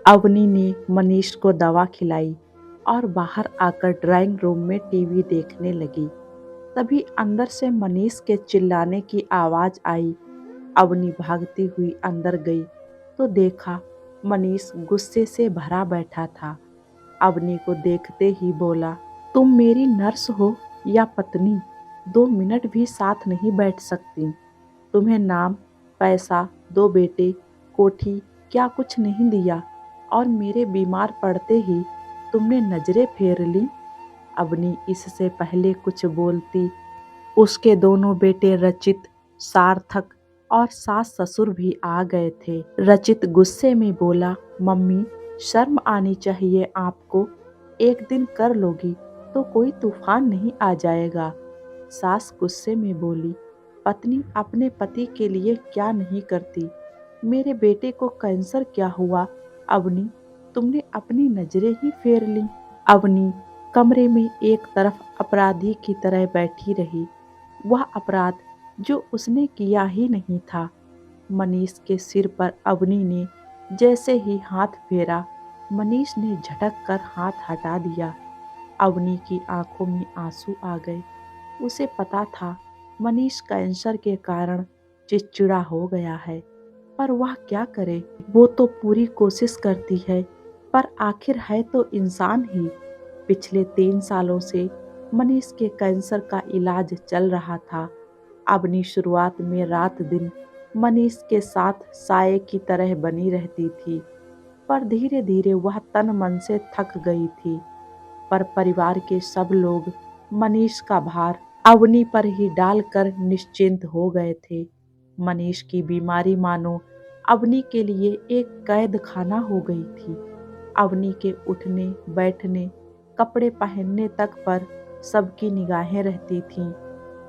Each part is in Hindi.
अवनी ने मनीष को दवा खिलाई और बाहर आकर ड्राइंग रूम में टीवी देखने लगी। तभी अंदर से मनीष के चिल्लाने की आवाज आई। अवनी भागती हुई अंदर गई तो देखा मनीष गुस्से से भरा बैठा था। अवनी को देखते ही बोला, तुम मेरी नर्स हो या पत्नी? 2 मिनट भी साथ नहीं बैठ सकती? तुम्हें नाम, पैसा, 2 बेटे, कोठी क्या कुछ नहीं दिया और मेरे बीमार पड़ते ही तुमने नजरें फेर ली। अवनी इससे पहले कुछ बोलती, उसके दोनों बेटे रचित, सार्थक और सास ससुर भी आ गए थे। रचित गुस्से में बोला, मम्मी शर्म आनी चाहिए आपको। एक दिन कर लोगी तो कोई तूफान नहीं आ जाएगा। सास गुस्से में बोली, पत्नी अपने पति के लिए क्या नहीं करती। मेरे बेटे को कैंसर क्या हुआ अवनी? तुमने अपनी नजरें ही फेर ली। अवनी कमरे में एक तरफ अपराधी की तरह बैठी रही। वह अपराध जो उसने किया ही नहीं था। मनीष के सिर पर अवनी ने जैसे ही हाथ फेरा, मनीष ने झटक कर हाथ हटा दिया। अवनी की आंखों में आंसू आ गए। उसे पता था मनीष कैंसर के कारण चिड़चिड़ा हो गया है, पर वह क्या करे? वो तो पूरी कोशिश करती है, पर आखिर है तो इंसान ही। पिछले 3 सालों से मनीष के कैंसर का इलाज चल रहा था। अवनी शुरुआत में रात दिन मनीष के साथ साये की तरह बनी रहती थी, पर धीरे धीरे वह तन मन से थक गई थी। पर परिवार के सब लोग मनीष का भार अवनी पर ही डालकर निश्चिंत हो गए थे। मनीष की बीमारी मानो अवनी के लिए एक कैद खाना हो गई थी। अवनी के उठने बैठने, कपड़े पहनने तक पर सबकी निगाहें रहती थीं।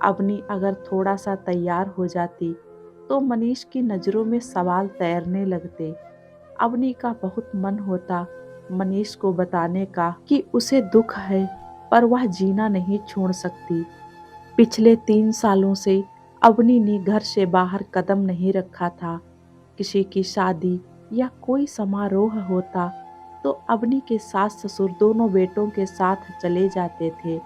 अवनी अगर थोड़ा सा तैयार हो जाती तो मनीष की नज़रों में सवाल तैरने लगते। अवनी का बहुत मन होता मनीष को बताने का कि उसे दुख है, पर वह जीना नहीं छोड़ सकती। पिछले 3 सालों से अवनी ने घर से बाहर कदम नहीं रखा था। किसी की शादी या कोई समारोह होता तो अवनी के सास ससुर दोनों बेटों के साथ चले जाते थे।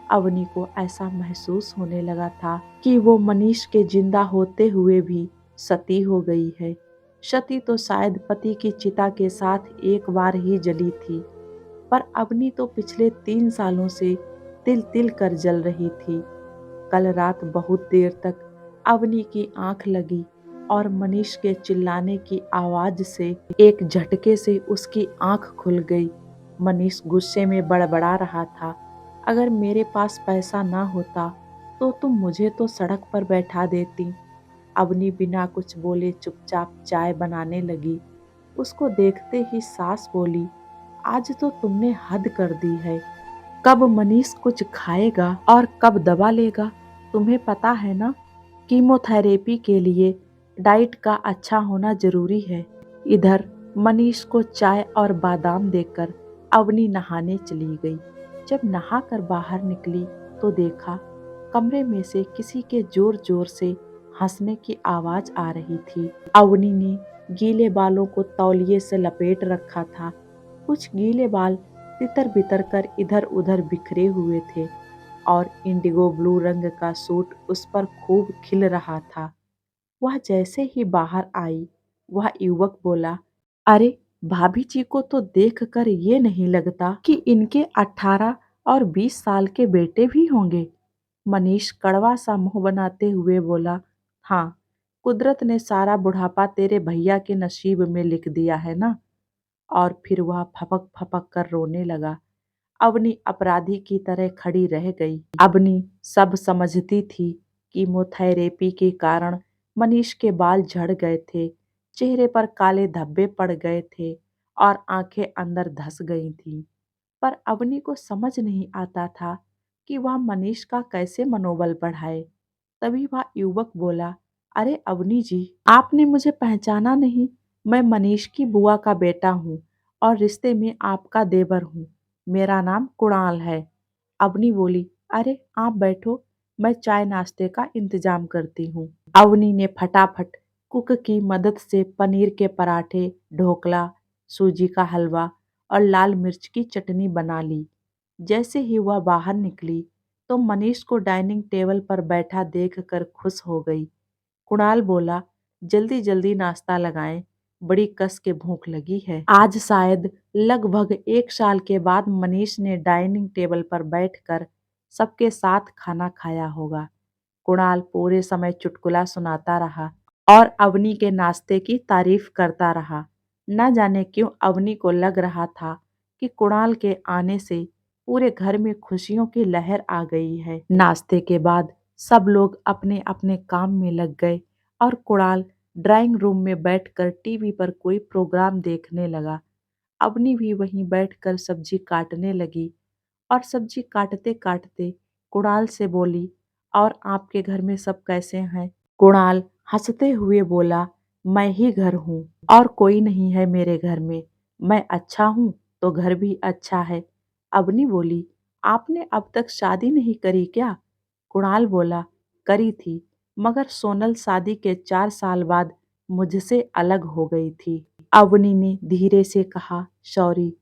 अवनी को ऐसा महसूस होने लगा था कि वो मनीष के जिंदा होते हुए भी सती हो गई है। सती तो शायद पति की चिता के साथ एक बार ही जली थी, पर अवनी तो पिछले 3 सालों से तिल तिल कर जल रही थी। कल रात बहुत देर तक अवनी की आंख लगी और मनीष के चिल्लाने की आवाज से एक झटके से उसकी आंख खुल गई। मनीष गुस्से में बड़बड़ा रहा था, अगर मेरे पास पैसा ना होता तो तुम मुझे तो सड़क पर बैठा देती। अवनी बिना कुछ बोले चुपचाप चाय बनाने लगी। उसको देखते ही सास बोली, आज तो तुमने हद कर दी है। कब मनीष कुछ खाएगा और कब दवा लेगा? तुम्हें पता है ना, कीमोथेरेपी के लिए डाइट का अच्छा होना जरूरी है। इधर मनीष को चाय और बादाम देकर अवनी नहाने चली गई। जब नहाकर बाहर निकली तो देखा कमरे में से किसी के जोर जोर से हंसने की आवाज आ रही थी। अवनी ने गीले बालों को तौलिए से लपेट रखा था। कुछ गीले बाल तितर बितर कर इधर उधर बिखरे हुए थे और इंडिगो ब्लू रंग का सूट उस पर खूब खिल रहा था। वह जैसे ही बाहर आई, वह युवक बोला, अरे भाभी जी को तो देखकर ये नहीं लगता कि इनके 18 और 20 साल के बेटे भी होंगे। मनीष कड़वा सा मुंह बनाते हुए बोला, हाँ, कुदरत ने सारा बुढ़ापा तेरे भैया के नसीब में लिख दिया है ना। और फिर वह फपक फपक कर रोने लगा। अवनी अपराधी की तरह खड़ी रह गई। अवनी सब समझती थी। कीमोथेरेपी के कारण मनीष के बाल झड़ गए थे, चेहरे पर काले धब्बे पड़ गए थे और आंखें अंदर धंस गई थीं। पर अवनी को समझ नहीं आता था कि वह मनीष का कैसे मनोबल बढ़ाए। तभी वह युवक बोला, अरे अवनी जी, आपने मुझे पहचाना नहीं? मैं मनीष की बुआ का बेटा हूँ और रिश्ते में आपका देवर हूँ। मेरा नाम कुणाल है। अवनी बोली, अरे आप बैठो, मैं चाय नाश्ते का इंतजाम करती हूँ। अवनी ने फटाफट कुक की मदद से पनीर के पराठे, ढोकला, सूजी का हलवा और लाल मिर्च की चटनी बना ली। जैसे ही वह बाहर निकली तो मनीष को डाइनिंग टेबल पर बैठा देखकर खुश हो गई। कुणाल बोला, जल्दी जल्दी नाश्ता लगाएं, बड़ी कस के भूख लगी है। आज शायद लगभग 1 साल के बाद मनीष ने डाइनिंग टेबल पर बैठकर सबके साथ खाना खाया होगा। कुणाल पूरे समय चुटकुला सुनाता रहा और अवनी के नाश्ते की तारीफ करता रहा। न जाने क्यों अवनी को लग रहा था कि कुणाल के आने से पूरे घर में खुशियों की लहर आ गई है। नाश्ते के बाद सब लोग अपने अपने काम में लग गए और कुणाल ड्राइंग रूम में बैठकर टीवी पर कोई प्रोग्राम देखने लगा। अवनी भी वहीं बैठकर सब्जी काटने लगी और सब्जी काटते काटते कुणाल से बोली, और आपके घर में सब कैसे हैं? कुणाल हंसते हुए बोला, मैं ही घर हूँ और कोई नहीं है मेरे घर में। मैं अच्छा हूँ तो घर भी अच्छा है। अवनी बोली, आपने अब तक शादी नहीं करी क्या? कुणाल बोला, करी थी, मगर सोनल शादी के 4 साल बाद मुझसे अलग हो गई थी। अवनी ने धीरे से कहा, सॉरी।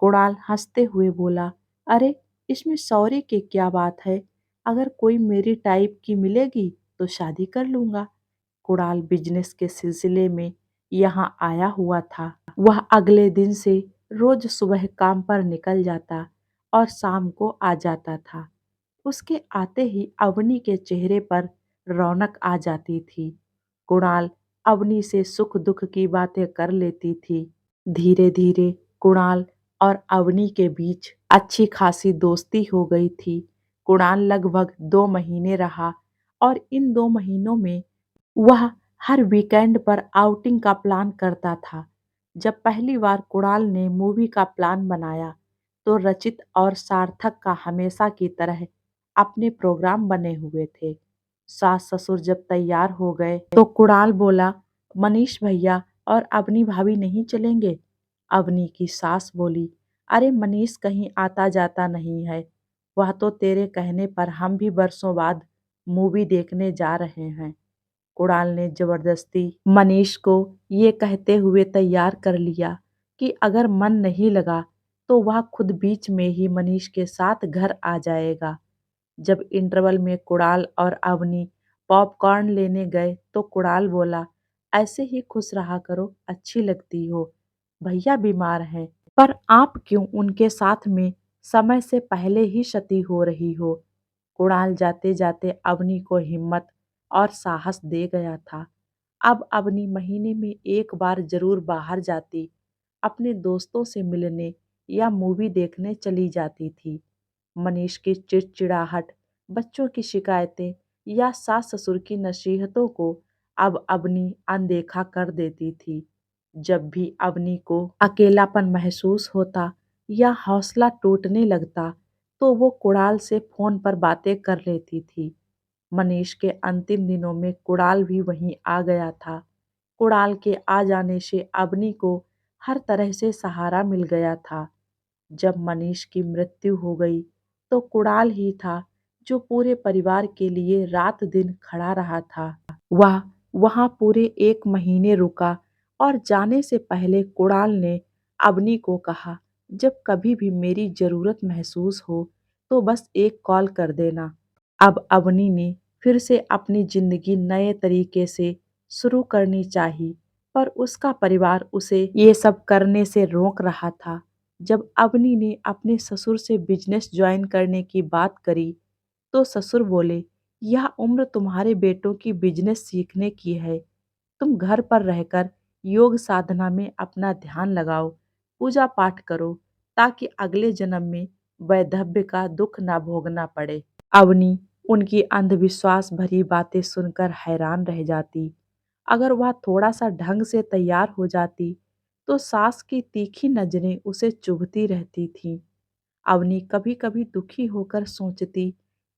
कुणाल हंसते हुए बोला, अरे इसमें सॉरी की क्या बात है? अगर कोई मेरी टाइप की मिलेगी तो शादी कर लूंगा। कुणाल बिजनेस के सिलसिले में यहाँ आया हुआ था। वह अगले दिन से रोज सुबह काम पर निकल जाता और शाम को आ जाता था। उसके आते ही अवनी के चेहरे पर रौनक आ जाती थी। कुणाल अवनी से सुख दुख की बातें कर लेती थी। धीरे धीरे कुणाल और अवनी के बीच अच्छी खासी दोस्ती हो गई थी। कुणाल लगभग 2 महीने रहा और इन 2 महीनों में वह हर वीकेंड पर आउटिंग का प्लान करता था। जब पहली बार कुणाल ने मूवी का प्लान बनाया तो रचित और सार्थक का हमेशा की तरह अपने प्रोग्राम बने हुए थे। सास ससुर जब तैयार हो गए तो कुणाल बोला, मनीष भैया और अवनी भाभी नहीं चलेंगे? अवनी की सास बोली, अरे मनीष कहीं आता जाता नहीं है, वह तो तेरे कहने पर हम भी बरसों बाद मूवी देखने जा रहे हैं। कुणाल ने जबरदस्ती मनीष को ये कहते हुए तैयार कर लिया कि अगर मन नहीं लगा तो वह खुद बीच में ही मनीष के साथ घर आ जाएगा। जब इंटरवल में कुणाल और अवनी पॉपकॉर्न लेने गए तो कुणाल बोला, ऐसे ही खुश रहा करो, अच्छी लगती हो। भैया बीमार हैं, पर आप क्यों उनके साथ में समय से पहले ही क्षति हो रही हो? कुणाल जाते जाते अवनी को हिम्मत और साहस दे गया था। अब अवनी महीने में एक बार जरूर बाहर जाती, अपने दोस्तों से मिलने या मूवी देखने चली जाती थी। मनीष की चिड़चिड़ाहट, बच्चों की शिकायतें या सास ससुर की नसीहतों को अब अवनी अनदेखा कर देती थी। जब भी अवनी को अकेलापन महसूस होता या हौसला टूटने लगता तो वो कुणाल से फोन पर बातें कर लेती थी। मनीष के अंतिम दिनों में कुणाल भी वहीं आ गया था। कुणाल के आ जाने से अवनी को हर तरह से सहारा मिल गया था। जब मनीष की मृत्यु हो गई तो कुणाल ही था जो पूरे परिवार के लिए रात दिन खड़ा रहा था। वह वहां पूरे 1 महीने रुका और जाने से पहले कुणाल ने अवनी को कहा, जब कभी भी मेरी जरूरत महसूस हो तो बस एक कॉल कर देना। अब अवनी ने फिर से अपनी जिंदगी नए तरीके से शुरू करनी चाही, पर उसका परिवार उसे ये सब करने से रोक रहा था। जब अवनी ने अपने ससुर से बिजनेस ज्वाइन करने की बात करी तो ससुर बोले, यह उम्र तुम्हारे बेटों की बिजनेस सीखने की है। तुम घर पर रहकर योग साधना में अपना ध्यान लगाओ, पूजा पाठ करो, ताकि अगले जन्म में वैधव्य का दुख ना भोगना पड़े। अवनी उनकी अंधविश्वास भरी बातें सुनकर हैरान रह जाती। अगर वह थोड़ा सा ढंग से तैयार हो जाती तो सास की तीखी नजरें उसे चुभती रहती थीं। अवनी कभी कभी दुखी होकर सोचती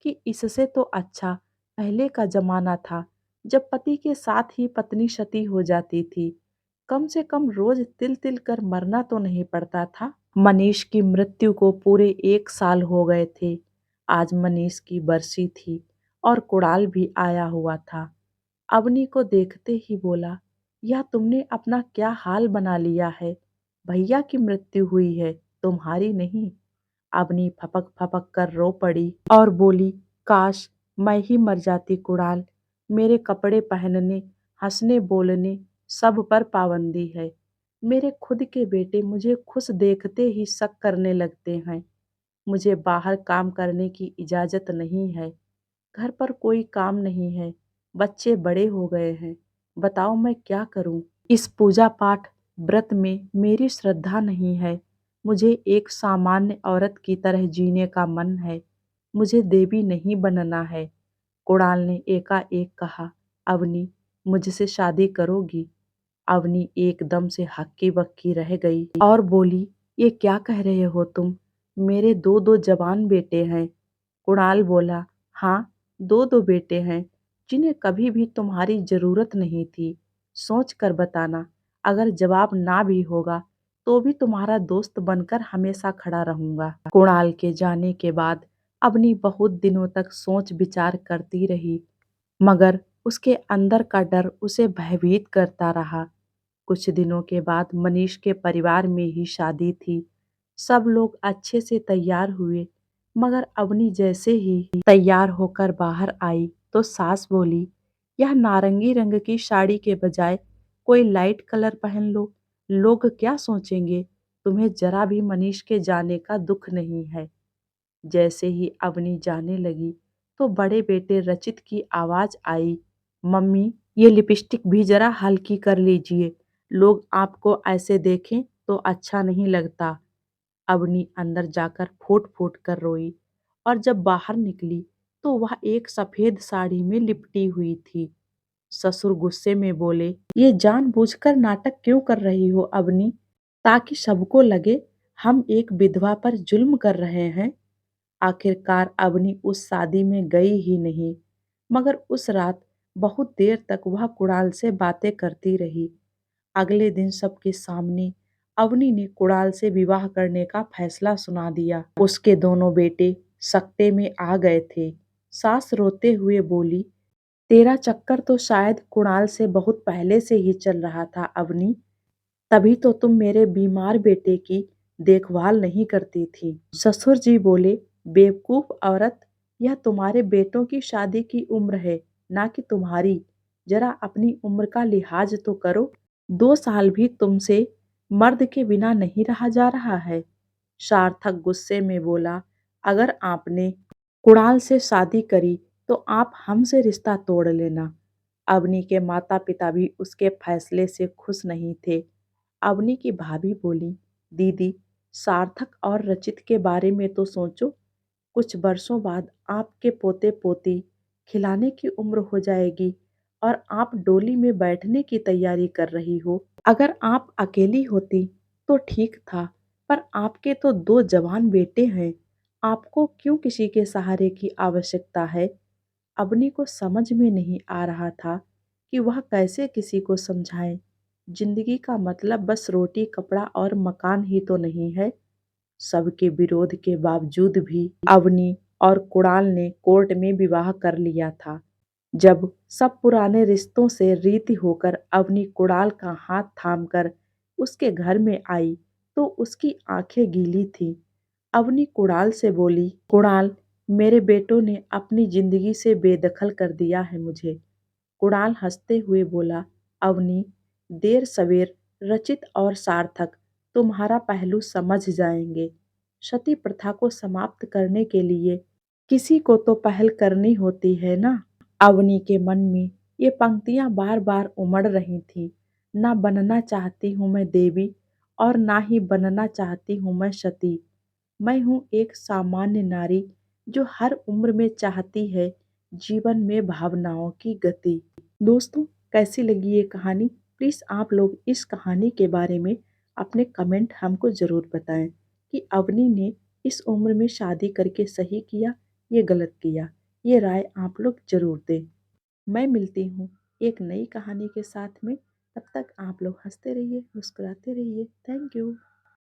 कि इससे तो अच्छा पहले का जमाना था, जब पति के साथ ही पत्नी सती हो जाती थी। कम से कम रोज तिल तिल कर मरना तो नहीं पड़ता था। मनीष की मृत्यु को पूरे 1 साल हो गए थे। आज मनीष की बरसी थी और कुणाल भी आया हुआ था। अवनी को देखते ही बोला, यह तुमने अपना क्या हाल बना लिया है? भैया की मृत्यु हुई है, तुम्हारी नहीं। अवनी फपक फपक कर रो पड़ी और बोली, काश मैं ही मर जाती कुणाल। मेरे कपड़े पहनने, हंसने बोलने सब पर पाबंदी है। मेरे खुद के बेटे मुझे खुश देखते ही शक करने लगते हैं। मुझे बाहर काम करने की इजाजत नहीं है। घर पर कोई काम नहीं है। बच्चे बड़े हो गए हैं। बताओ मैं क्या करूं? इस पूजा पाठ व्रत में मेरी श्रद्धा नहीं है। मुझे एक सामान्य औरत की तरह जीने का मन है। मुझे देवी नहीं बनना है। कुणाल ने एकाएक कहा, अवनी मुझसे शादी करोगी? अवनी एकदम से हक्की बक्की रह गई और बोली, ये क्या कह रहे हो तुम? मेरे दो दो जवान बेटे हैं। कुणाल बोला, हाँ, दो दो बेटे हैं जिन्हें कभी भी तुम्हारी जरूरत नहीं थी। सोच कर बताना, अगर जवाब ना भी होगा तो भी तुम्हारा दोस्त बनकर हमेशा खड़ा रहूंगा। कुणाल के जाने के बाद अवनी बहुत दिनों तक सोच विचार करती रही, मगर उसके अंदर का डर उसे भयभीत करता रहा। कुछ दिनों के बाद मनीष के परिवार में ही शादी थी। सब लोग अच्छे से तैयार हुए, मगर अवनी जैसे ही तैयार होकर बाहर आई तो सास बोली, यह नारंगी रंग की साड़ी के बजाय कोई लाइट कलर पहन लो। लोग क्या सोचेंगे? तुम्हें जरा भी मनीष के जाने का दुख नहीं है। जैसे ही अवनी जाने लगी तो बड़े बेटे रचित की आवाज आई, मम्मी ये लिपस्टिक भी जरा हल्की कर लीजिए, लोग आपको ऐसे देखें तो अच्छा नहीं लगता। अवनी अंदर जाकर फूट फूट कर रोई और जब बाहर निकली तो वह एक सफेद साड़ी में लिपटी हुई थी। ससुर गुस्से में बोले, ये जानबूझकर नाटक क्यों कर रही हो अवनी, ताकि सबको लगे हम एक विधवा पर जुल्म कर रहे हैं। आखिरकार अवनी उस शादी में गई ही नहीं, मगर उस रात बहुत देर तक वह कुणाल से बातें करती रही। अगले दिन सबके सामने अवनी ने कुणाल से विवाह करने का फैसला सुना दिया। उसके दोनों बेटे सकते में आ गए थे। सास रोते हुए बोली, तेरा चक्कर तो शायद कुणाल से बहुत पहले से ही चल रहा था अवनी, तभी तो तुम मेरे बीमार बेटे की देखभाल नहीं करती थी। ससुर जी बोले, बेवकूफ औरत, यह तुम्हारे बेटों की शादी की उम्र है, ना कि तुम्हारी। जरा अपनी उम्र का लिहाज तो करो। 2 साल भी तुमसे मर्द के बिना नहीं रहा जा रहा है। सार्थक गुस्से में बोला, अगर आपने कुणाल से शादी करी तो आप हमसे रिश्ता तोड़ लेना। अवनी के माता पिता भी उसके फैसले से खुश नहीं थे। अवनी की भाभी बोली, दीदी सार्थक और रचित के बारे में तो सोचो। कुछ वर्षों बाद आपके पोते पोती खिलाने की उम्र हो जाएगी और आप डोली में बैठने की तैयारी कर रही हो। अगर आप अकेली होती तो ठीक था, पर आपके तो 2 जवान बेटे हैं। आपको क्यों किसी के सहारे की आवश्यकता है? अवनी को समझ में नहीं आ रहा था कि वह कैसे किसी को समझाए। जिंदगी का मतलब बस रोटी कपड़ा और मकान ही तो नहीं है। सबके विरोध के बावजूद भी अवनी और कुणाल ने कोर्ट में विवाह कर लिया था। जब सब पुराने रिश्तों से रीति होकर अवनी कुणाल का हाथ थामकर उसके घर में आई तो उसकी आंखें गीली थीं। अवनी कुणाल से बोली, कुणाल, मेरे बेटों ने अपनी जिंदगी से बेदखल कर दिया है मुझे। कुणाल हंसते हुए बोला, अवनी, देर सवेर रचित और सार्थक तुम्हारा पहलू समझ जाएंगे। सती प्रथा को समाप्त करने के लिए किसी को तो पहल करनी होती है ना। अवनी के मन में ये पंक्तियां बार बार उमड़ रही थीं। ना बनना चाहती हूँ मैं देवी और ना ही बनना चाहती हूँ मैं सती। मैं हूँ एक सामान्य नारी जो हर उम्र में चाहती है जीवन में भावनाओं की गति। दोस्तों, कैसी लगी ये कहानी? प्लीज़ आप लोग इस कहानी के बारे में अपने कमेंट हमको ज़रूर बताएं कि अवनी ने इस उम्र में शादी करके सही किया या गलत किया। ये राय आप लोग ज़रूर दें। मैं मिलती हूँ एक नई कहानी के साथ में। तब तक आप लोग हंसते रहिए, मुस्कुराते रहिए। Thank you.